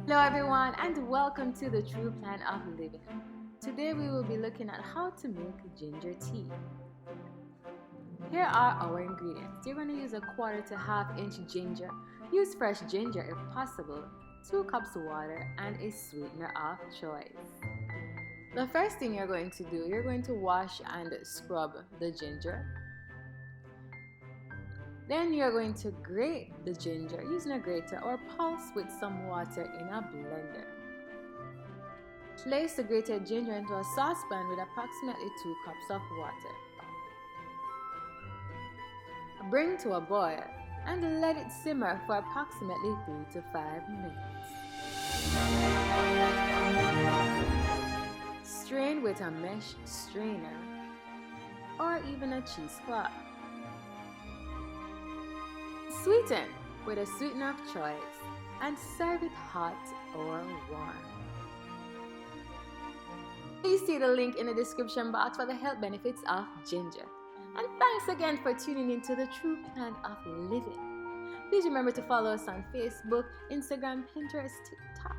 Hello everyone and welcome to the True Plan of Living. Today we will be looking at how to make ginger tea. Here are our ingredients. You're going to use a quarter to half-inch ginger. Use fresh ginger if possible, 2 cups of water, and a sweetener of choice. The first thing you're going to do, you're going to wash and scrub the ginger. Then you're going to grate the ginger using a grater or pulse with some water in a blender. Place the grated ginger into a saucepan with approximately 2 cups of water. Bring to a boil and let it simmer for approximately 3 to 5 minutes. Strain with a mesh strainer or even a cheesecloth. Sweeten with a sweetener of choice and serve it hot or warm. Please see the link in the description box for the health benefits of ginger. And thanks again for tuning in to the True Plan of Living. Please remember to follow us on Facebook, Instagram, Pinterest, TikTok.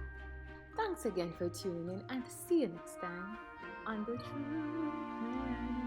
Thanks again for tuning in and see you next time on the True Plan.